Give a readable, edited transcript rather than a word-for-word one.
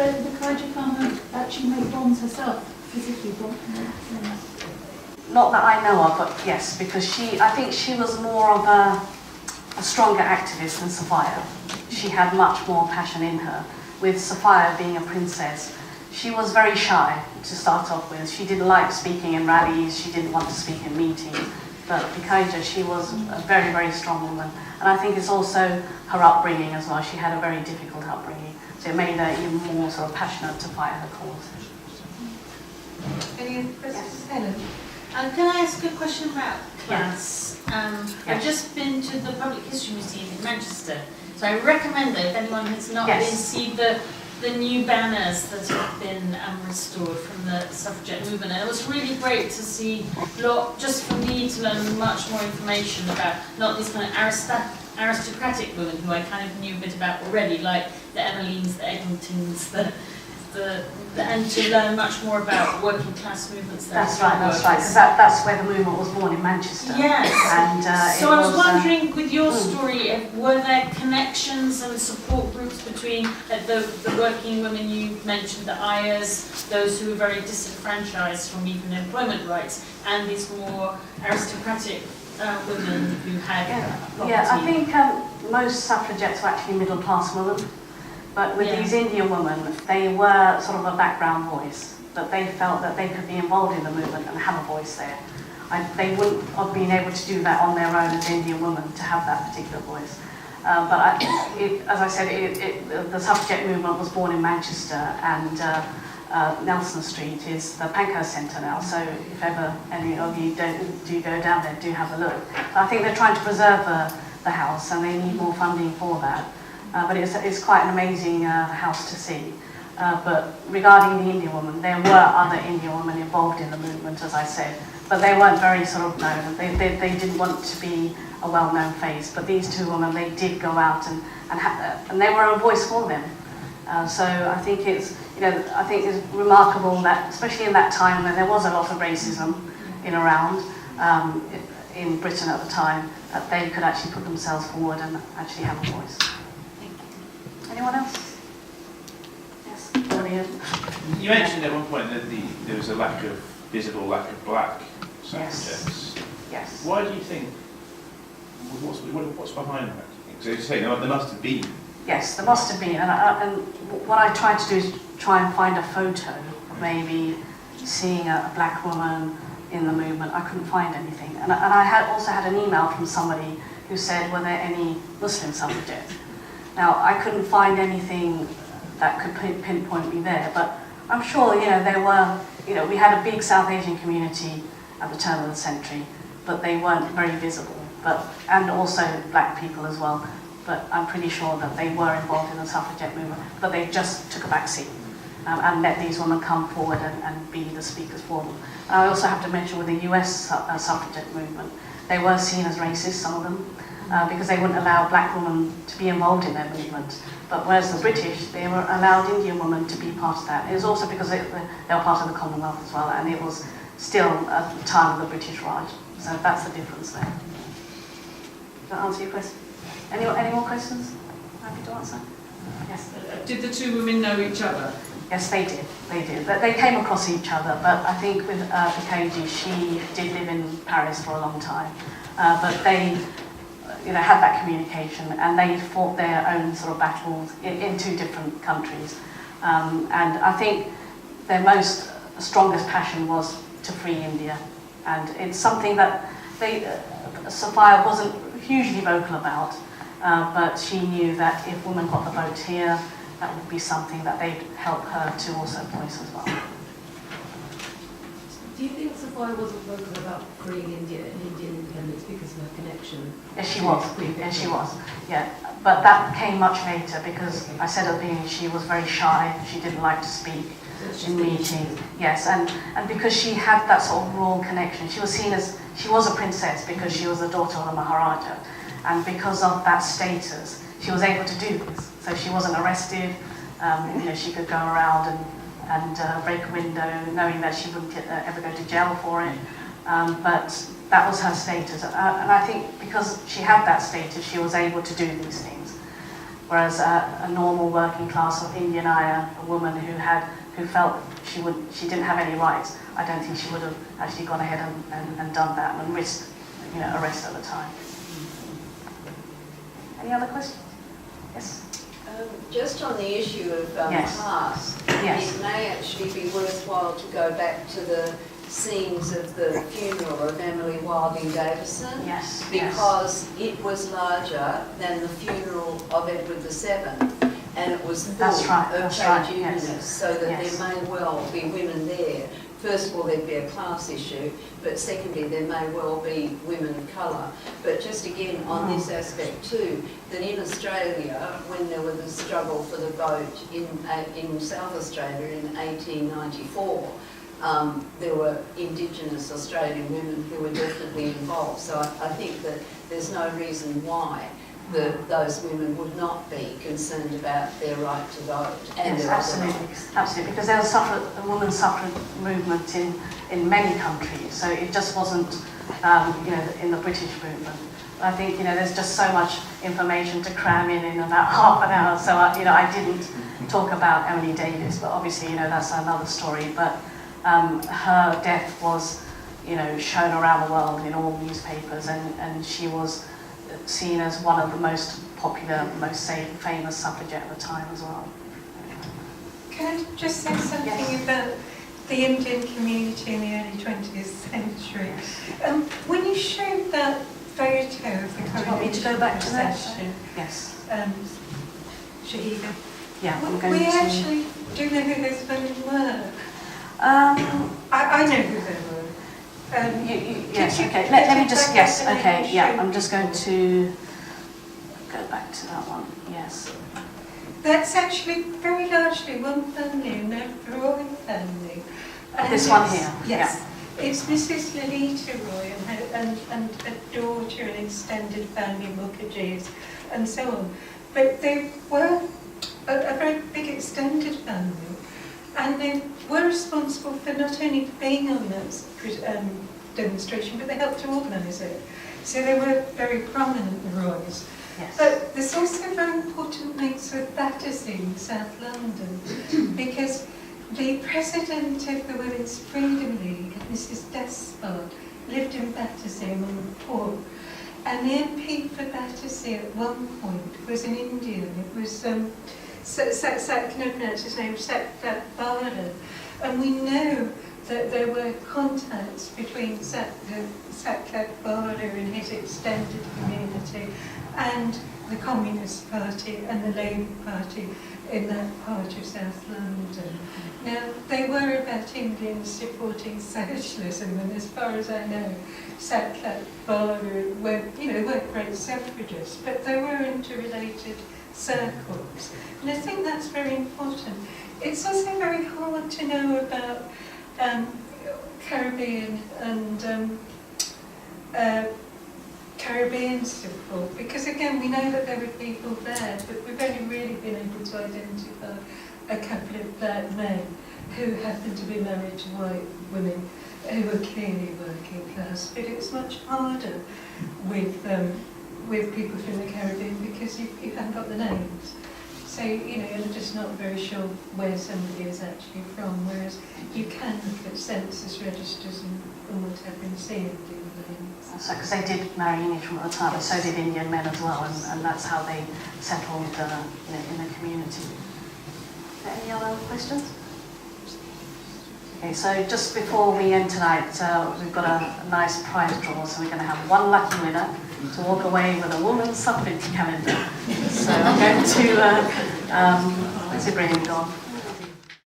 the Kaiju farmer actually make bombs herself, physically bombs? Not that I know of, but yes, because I think she was more of a stronger activist than Sophia. She had much more passion in her. With Sophia being a princess, she was very shy to start off with. She didn't like speaking in rallies, she didn't want to speak in meetings. But Bikaija, she was a very, very strong woman. And I think it's also her upbringing as well. She had a very difficult upbringing. So it made her even more sort of passionate to fight her cause. Any questions? Yes. Helen? Can I ask a question about class? Yes. I've just been to the Public History Museum in Manchester, so I recommend that if anyone has not been, see the new banners that have been restored from the suffragette movement. And it was really great to see, just for me to learn much more information about not these kind of aristocratic women who I kind of knew a bit about already, like the Emmelynes, the Egglintons, and to learn much more about working class movements. That's right, because that's where the movement was born, in Manchester. Yes. And so I was wondering, with your story, were there connections and support groups between the working women you mentioned, the Ayers, those who were very disenfranchised from even employment rights, and these more aristocratic women who had property? Yeah, I think most suffragettes were actually middle class women. But with these Indian women, they were sort of a background voice, that they felt that they could be involved in the movement and have a voice there. They wouldn't have been able to do that on their own as Indian women, to have that particular voice. But as I said, the suffragette movement was born in Manchester, and Nelson Street is the Pankhurst Centre now, so if ever any of you do go down there, do have a look. I think they're trying to preserve the house, and they need more funding for that. But it's quite an amazing house to see. But regarding the Indian woman, there were other Indian women involved in the movement, as I said, but they weren't very sort of known. They didn't want to be a well-known face, but these two women, they did go out and they were a voice for them. So I think it's remarkable that, especially in that time when there was a lot of racism around in Britain at the time, that they could actually put themselves forward and actually have a voice. Anyone else? Yes, brilliant. You mentioned at one point that there was a visible lack of black suffragettes. Yes. Why do you think? What's behind that? Do you think? So you're saying there must have been. Yes, there must have been, and what I tried to do is try and find a photo of maybe seeing a black woman in the movement. I couldn't find anything, and I also had an email from somebody who said, were there any Muslim suffragettes? Now, I couldn't find anything that could pinpoint me there, but I'm sure, there were, we had a big South Asian community at the turn of the century, but they weren't very visible, and also black people as well, but I'm pretty sure that they were involved in the suffragette movement, but they just took a back seat and let these women come forward and be the speakers for them. And I also have to mention with the US suffragette movement, they were seen as racist, some of them, because they wouldn't allow black women to be involved in their movement. But whereas the British, they were allowed Indian women to be part of that. It was also because they were part of the Commonwealth as well, and it was still at the time of the British Raj. So that's the difference there. Does that answer your question? Any more questions? Happy to answer? Yes. Did the two women know each other? Yes, they did. They came across each other, but I think with Bikaiji, she did live in Paris for a long time. But they had that communication, and they fought their own sort of battles in two different countries. And I think their strongest passion was to free India. And it's something that Sophia wasn't hugely vocal about, but she knew that if women got the vote here, that would be something that they'd help her to also voice as well. Do you think Sophia wasn't vocal about freeing India and Indian independence because of her connection? Yes, she was. Yes, she was. Yeah, but that came much later because I said at the beginning she was very shy. She didn't like to speak in meetings. Yes, and because she had that sort of royal connection, she was seen as she was a princess because she was the daughter of the Maharaja, and because of that status, she was able to do this. So she wasn't arrested. She could go around and break a window, knowing that she wouldn't ever go to jail for it. But that was her status. And I think because she had that status, she was able to do these things. Whereas a normal working class or Indian-Aya, a woman who felt she didn't have any rights, I don't think she would have actually gone ahead and done that and risked, arrest at the time. Any other questions? Yes. Just on the issue of Yes. past, Yes. it may actually be worthwhile to go back to the scenes of the funeral of Emily Wilding Davison, Yes. because it was larger than the funeral of Edward VII, and it was full That's right, of that's trade right, unionists, yes. so that Yes. there may well be women there. First of all, there'd be a class issue, but secondly, there may well be women of colour. But just again, on this aspect too, that in Australia, when there was the struggle for the vote in South Australia in 1894, there were Indigenous Australian women who were definitely involved. So I think that there's no reason why those women would not be concerned about their right to vote. And Yes, their absolutely, absolutely. Because there was a women's suffrage movement in many countries, so it just wasn't, in the British movement. I think, there's just so much information to cram in about half an hour. So, I didn't talk about Emily Davis, but obviously, that's another story. But her death was, shown around the world in all newspapers, and she was seen as one of the most popular, most famous suffragette at the time as well. Can I just say something Yes. about the Indian community in the early 20th century? When you showed that photo of the Do you want me to go back to that? procession, Yes. Shahida, Yeah, I'm going we to... actually do know who those women were. I know who they were. Yes, Could you okay. Let me take just, back yes, that okay, and yeah. show I'm just going to go back to that one, yes. That's actually very largely one family, and they're the Roy family. And This one it's- here, Yes. It's Mrs. Lolita Roy and her daughter and extended family, Mukherjees, and so on. But they were a very big extended family, and they were responsible for not only being on that demonstration, but they helped to organise it. So they were very prominent, the Roys. Yes. But there's also very important links with Battersea in South London, because the president of the Women's Freedom League, Mrs. Despard, lived in Battersea among the poor. And the MP for Battersea at one point was an Indian. It was, can I pronounce his name? Sackcliffe Barder. And we know that there were contacts between Sackcliffe Barder and his extended community and the Communist Party and the Labour Party in that part of South London. Now, they were about Indians supporting socialism, and as far as I know, Sackcliffe Barder weren't great suffragists, but they were interrelated circles. And I think that's very important. It's also very hard to know about Caribbean and Caribbean support, because again we know that there were people there, but we've only really been able to identify a couple of black men who happened to be married to white women who were clearly working class. But it's much harder with people from the Caribbean because you haven't got the names. So, you're just not very sure where somebody is actually from, whereas you can look at census registers and what have been seen and do the names. Because they did marry English from at the time, but so did Indian men as well, and that's how they settled in the community. Any other questions? Okay, so just before we end tonight, we've got a nice prize draw, so we're going to have one lucky winner to walk away with a woman's suffrage calendar. So I'm going to, let's see, bring him on.